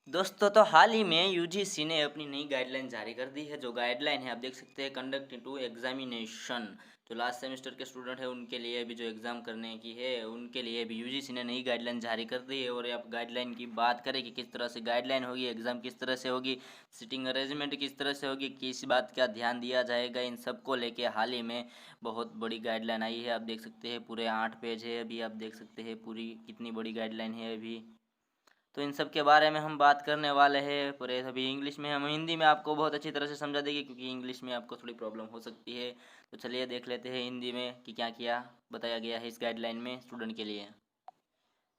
दोस्तों तो हाल ही में यूजीसी ने अपनी नई गाइडलाइन जारी कर दी है। जो गाइडलाइन है आप देख सकते हैं, कंडक्ट टू एग्जामिनेशन। जो लास्ट सेमेस्टर के स्टूडेंट है उनके लिए भी जो एग्ज़ाम करने की है उनके लिए भी यूजीसी ने नई गाइडलाइन जारी कर दी है। और आप गाइडलाइन की बात करें कि किस तरह से गाइडलाइन होगी, एग्ज़ाम किस तरह से होगी, सीटिंग अरेंजमेंट किस तरह से होगी, किस बात का ध्यान दिया जाएगा, इन सब को लेके हाल ही में बहुत बड़ी गाइडलाइन आई है। आप देख सकते हैं पूरे 8 पेज है। अभी आप देख सकते हैं पूरी कितनी बड़ी गाइडलाइन है अभी। तो इन सब के बारे में हम बात करने वाले हैं। पर ये सभी इंग्लिश में, हम हिंदी में आपको बहुत अच्छी तरह से समझा देंगे क्योंकि इंग्लिश में आपको थोड़ी प्रॉब्लम हो सकती है। तो चलिए देख लेते हैं हिंदी में कि क्या क्या बताया गया है इस गाइडलाइन में स्टूडेंट के लिए।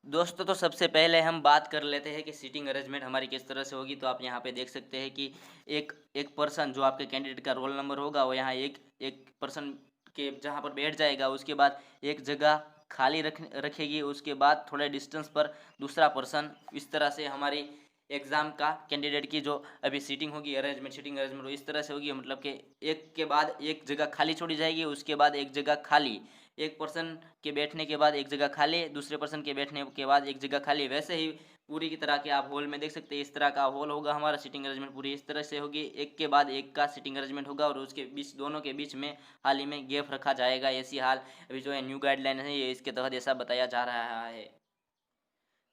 दोस्तों तो सबसे पहले हम बात कर लेते हैं कि सीटिंग अरेंजमेंट हमारी किस तरह से होगी। तो आप यहाँ पे देख सकते हैं कि एक एक पर्सन, जो आपके कैंडिडेट का रोल नंबर होगा, वो यहाँ एक एक पर्सन के जहाँ पर बैठ जाएगा। उसके बाद एक जगह खाली रखेगी। उसके बाद थोड़े डिस्टेंस पर दूसरा पर्सन। इस तरह से हमारी एग्ज़ाम का कैंडिडेट की जो अभी सीटिंग होगी, सीटिंग अरेंजमेंट इस तरह से होगी। मतलब कि एक के बाद एक जगह खाली छोड़ी जाएगी, उसके बाद एक जगह खाली, एक पर्सन के बैठने के बाद एक जगह खाली, दूसरे पर्सन के बैठने के बाद एक जगह खाली। वैसे ही पूरी की तरह के आप हॉल में देख सकते हैं, इस तरह का हॉल होगा हमारा। सीटिंग अरेंजमेंट पूरी इस तरह से होगी, एक के बाद एक का सीटिंग अरेंजमेंट होगा और उसके बीच, दोनों के बीच में हाल ही में गैप रखा जाएगा। ऐसी हाल अभी जो है न्यू गाइडलाइन है, ये इसके तहत ऐसा बताया जा रहा है।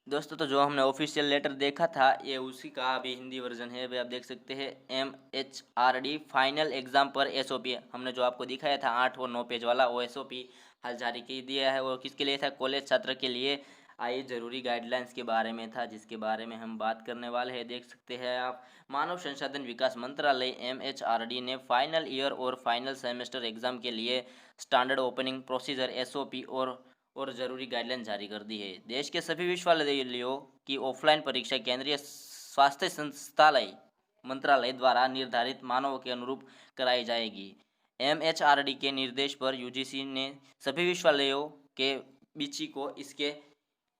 दोस्तों तो जो हमने ऑफिशियल लेटर देखा था, ये उसी का अभी हिंदी वर्जन है। अभी आप देख सकते हैं, MHRD फाइनल एग्जाम पर SOP, हमने जो आपको दिखाया था 8 और 9 पेज वाला, वो SOP हाल जारी कर दिया है। और किसके लिए था? कॉलेज छात्र के लिए आई जरूरी गाइडलाइंस के बारे में था, जिसके बारे में हम बात करने वाले हैं। देख सकते हैं आप, मानव संसाधन विकास मंत्रालय MHRD ने फाइनल ईयर और फाइनल सेमेस्टर एग्जाम के लिए स्टैंडर्ड ओपनिंग प्रोसीजर SOP और जरूरी गाइडलाइन जारी कर दी है। देश के सभी विश्वविद्यालयों की ऑफलाइन परीक्षा केंद्रीय स्वास्थ्य संस्थालय मंत्रालय द्वारा निर्धारित मानकों के अनुरूप कराई जाएगी। MHRD के निर्देश पर यूजीसी ने सभी विश्वविद्यालयों के बीची को इसके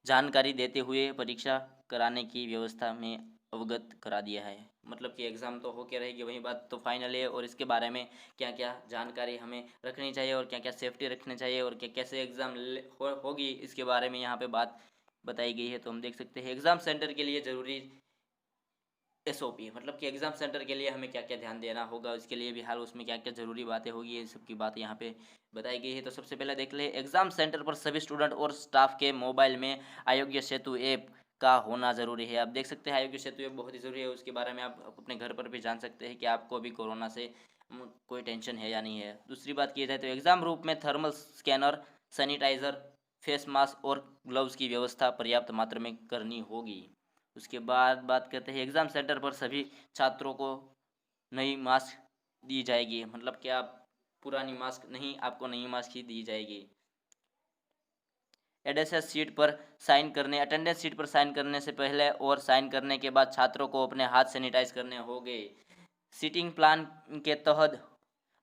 जानकारी देते हुए परीक्षा कराने की व्यवस्था में अवगत करा दिया है। मतलब कि एग्ज़ाम तो होके रहेगी, वही बात तो फाइनल है। और इसके बारे में क्या क्या जानकारी हमें रखनी चाहिए और क्या क्या सेफ्टी रखनी चाहिए और क्या कैसे एग्ज़ाम होगी, इसके बारे में यहाँ पे बात बताई गई है। तो हम देख सकते हैं एग्ज़ाम सेंटर के लिए ज़रूरी SOP, मतलब कि एग्ज़ाम सेंटर के लिए हमें क्या क्या ध्यान देना होगा, उसके लिए भी हाल उसमें क्या क्या ज़रूरी बातें होगी, ये सब की बात यहाँ पे बताई गई है। तो सबसे पहले देख ले, एग्ज़ाम सेंटर पर सभी स्टूडेंट और स्टाफ के मोबाइल में आरोग्य सेतु ऐप का होना ज़रूरी है। आप देख सकते हैं आरोग्य सेतु ऐप बहुत ही ज़रूरी है। उसके बारे में आप अपने घर पर भी जान सकते हैं कि आपको अभी कोरोना से कोई टेंशन है या नहीं है। दूसरी बात की जाए तो एग्ज़ाम रूम में thermal scanner, sanitiser, face mask और ग्लव्स की व्यवस्था पर्याप्त मात्रा में करनी होगी। उसके बाद बात करते हैं, एग्ज़ाम सेंटर पर सभी छात्रों को नई मास्क दी जाएगी। मतलब कि आप पुरानी मास्क नहीं, आपको नई मास्क ही दी जाएगी। अटेंडेंस शीट पर साइन करने से पहले और साइन करने के बाद छात्रों को अपने हाथ सैनिटाइज करने होंगे। सीटिंग प्लान के तहत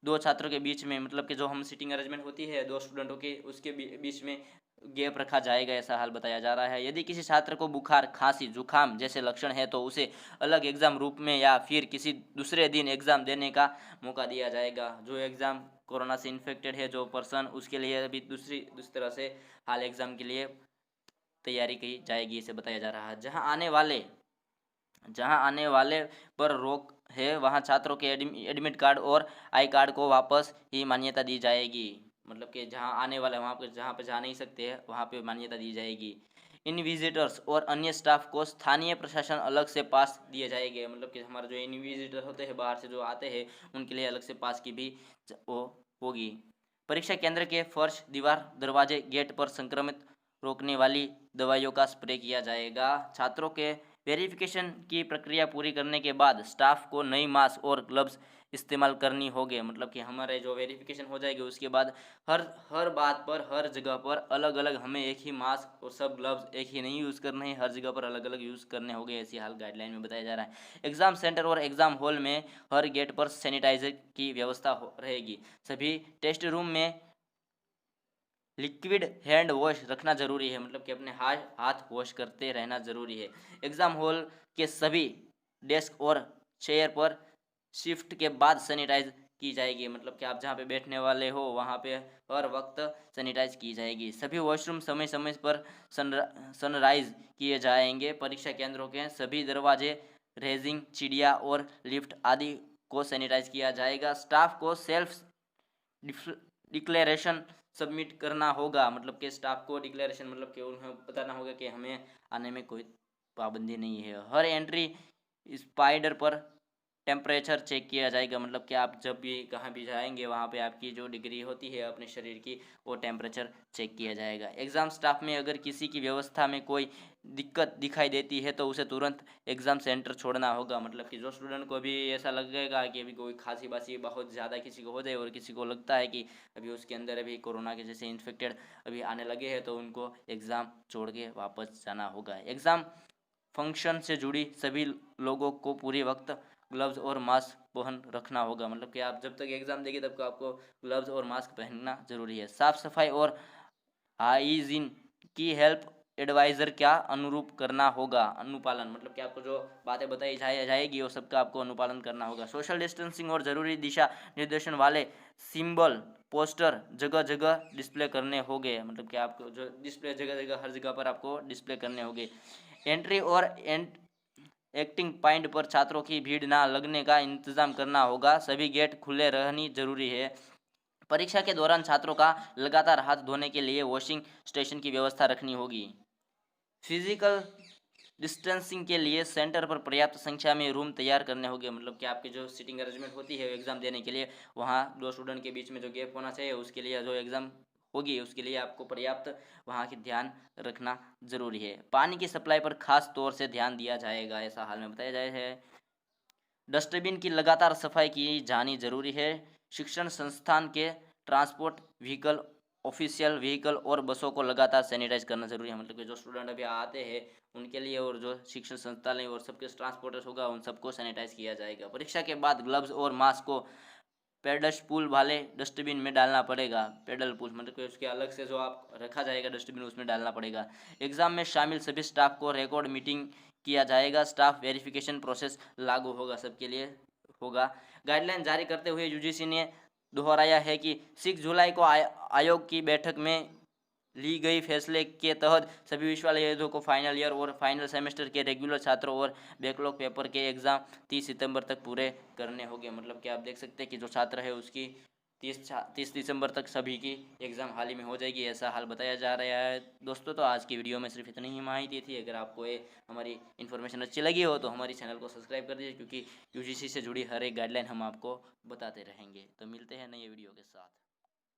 दो छात्रों के बीच में, मतलब कि जो हम सीटिंग अरेंजमेंट होती है दो स्टूडेंटों की, उसके बीच में गैप रखा जाएगा, ऐसा हाल बताया जा रहा है। यदि किसी छात्र को बुखार, खांसी, जुकाम जैसे लक्षण है तो उसे अलग एग्जाम रूप में या फिर किसी दूसरे दिन एग्जाम देने का मौका दिया जाएगा। जो एग्जाम कोरोना से इन्फेक्टेड है जो पर्सन, उसके लिए अभी दूसरी तरह से हाल एग्जाम के लिए तैयारी की जाएगी, इसे बताया जा रहा है। जहां आने वाले पर रोक है वहां छात्रों के एडमिट कार्ड और आई कार्ड को वापस ही मान्यता दी जाएगी। मतलब कि जहां आने वाले, वहां पर जहां पे जा नहीं सकते हैं वहां पे मान्यता दी जाएगी। इन विजिटर्स और अन्य स्टाफ को स्थानीय प्रशासन अलग से पास दिए जाएंगे। मतलब कि हमारे जो इन विजिटर होते हैं बाहर से जो आते हैं उनके लिए अलग से पास की भी वो होगी। परीक्षा केंद्र के फर्श, दीवार, दरवाजे, गेट पर संक्रमित रोकने वाली दवाइयों का स्प्रे किया जाएगा। छात्रों के वेरिफिकेशन की प्रक्रिया पूरी करने के बाद स्टाफ को नई मास्क और ग्लव्स इस्तेमाल करनी होगी। मतलब कि हमारे जो वेरिफिकेशन हो जाएगी उसके बाद हर हर बात पर, हर जगह पर अलग अलग हमें एक ही मास्क और सब ग्लव्स एक ही नहीं यूज़ करने हैं, हर जगह पर अलग अलग यूज़ करने होंगे, ऐसी हाल गाइडलाइन में बताया जा रहा है। एग्जाम सेंटर और एग्जाम हॉल में हर गेट पर सैनिटाइजर की व्यवस्था रहेगी। सभी टेस्ट रूम में लिक्विड हैंड वॉश रखना जरूरी है। मतलब कि अपने हाथ वॉश करते रहना जरूरी है। एग्जाम हॉल के सभी डेस्क और चेयर पर शिफ्ट के बाद सैनिटाइज की जाएगी, मतलब कि आप जहाँ पे बैठने वाले हो वहाँ पे हर वक्त सैनिटाइज की जाएगी। सभी वॉशरूम समय समय पर सनराइज किए जाएंगे। परीक्षा केंद्रों के सभी दरवाजे, रेजिंग, चिड़िया और लिफ्ट आदि को सैनिटाइज किया जाएगा। स्टाफ को सेल्फ डिक्लेरेशन सबमिट करना होगा, मतलब कि स्टाफ को डिक्लेरेशन मतलब कि उन्हें बताना होगा कि हमें आने में कोई पाबंदी नहीं है। हर एंट्री स्पाइडर पर टेम्परेचर चेक किया जाएगा, मतलब कि आप जब भी कहाँ भी जाएंगे वहाँ पे आपकी जो डिग्री होती है अपने शरीर की वो टेम्परेचर चेक किया जाएगा। एग्ज़ाम स्टाफ में अगर किसी की व्यवस्था में कोई दिक्कत दिखाई देती है तो उसे तुरंत एग्ज़ाम सेंटर छोड़ना होगा, मतलब कि जो स्टूडेंट को भी ऐसा लगेगा कि अभी कोई खांसी बासी बहुत ज़्यादा किसी को हो जाए और किसी को लगता है कि अभी उसके अंदर अभी कोरोना के जैसे इन्फेक्टेड अभी आने लगे हैं तो उनको एग्ज़ाम छोड़ के वापस जाना होगा। एग्ज़ाम फंक्शन से जुड़ी सभी लोगों को पूरे वक्त ग्लव्स और मास्क पहन रखना होगा, मतलब कि आप जब तक एग्ज़ाम देंगे तब आपको ग्लव्स और मास्क पहनना जरूरी है। साफ सफाई और हाइजीन की हेल्प एडवाइज़र क्या अनुरूप करना होगा, अनुपालन, मतलब कि आपको जो बातें बताई जाएगी वो सबका आपको अनुपालन करना होगा। सोशल डिस्टेंसिंग और ज़रूरी दिशा निर्देशन वाले सिंबल पोस्टर जगह जगह डिस्प्ले करने होंगे, मतलब कि आपको जो डिस्प्ले जगह जगह हर जगह पर आपको डिस्प्ले करने होंगे। एंट्री और एक्टिंग पॉइंट पर छात्रों की भीड़ ना लगने का इंतजाम करना होगा। सभी गेट खुले रहनी जरूरी है। परीक्षा के दौरान छात्रों का लगातार हाथ धोने के लिए वॉशिंग स्टेशन की व्यवस्था रखनी होगी। फिजिकल डिस्टेंसिंग के लिए सेंटर पर पर्याप्त संख्या में रूम तैयार करने होंगे, मतलब कि आपकी जो सीटिंग अरेंजमेंट होती है एग्ज़ाम देने के लिए वहाँ दो स्टूडेंट के बीच में जो गैप होना चाहिए उसके लिए जो एग्ज़ाम होगी उसके लिए आपको पर्याप्त वहाँ की ध्यान रखना जरूरी है। पानी की सप्लाई पर खास तौर से ध्यान दिया जाएगा, ऐसा हाल में बताया जाए है। डस्टबिन की लगातार सफाई की जानी जरूरी है। शिक्षण संस्थान के ट्रांसपोर्ट व्हीकल, ऑफिशियल व्हीकल और बसों को लगातार सैनिटाइज करना जरूरी है, मतलब कि जो स्टूडेंट अभी आते हैं उनके लिए और जो शिक्षण संस्थान और सबके ट्रांसपोर्टर्स होगा उन सबको सैनिटाइज किया जाएगा। परीक्षा के बाद ग्लव्स और मास्क को पेडल पुल वाले डस्टबिन में डालना पड़ेगा। पेडल पुल मतलब कि उसके अलग से जो आप रखा जाएगा डस्टबिन उसमें डालना पड़ेगा। एग्जाम में शामिल सभी स्टाफ को रिकॉर्ड मीटिंग किया जाएगा। स्टाफ वेरिफिकेशन प्रोसेस लागू होगा, सबके लिए होगा। गाइडलाइन जारी करते हुए यूजीसी ने दोहराया है कि 6 जुलाई को आयोग की बैठक में ली गई फैसले के तहत सभी विश्वविद्यालयों को फाइनल ईयर और फाइनल सेमेस्टर के रेगुलर छात्रों और बैकलॉग पेपर के एग्ज़ाम 30 सितंबर तक पूरे करने होंगे, मतलब कि आप देख सकते हैं कि जो छात्र है उसकी 30 दिसंबर तक सभी की एग्ज़ाम हाल ही में हो जाएगी, ऐसा हाल बताया जा रहा है। दोस्तों तो आज की वीडियो में सिर्फ इतनी ही माहिती थी। अगर आपको ये हमारी इन्फॉर्मेशन अच्छी लगी हो तो हमारी चैनल को सब्सक्राइब कर दीजिए, क्योंकि यूजीसी से जुड़ी हर एक गाइडलाइन हम आपको बताते रहेंगे। तो मिलते हैं नई वीडियो के साथ।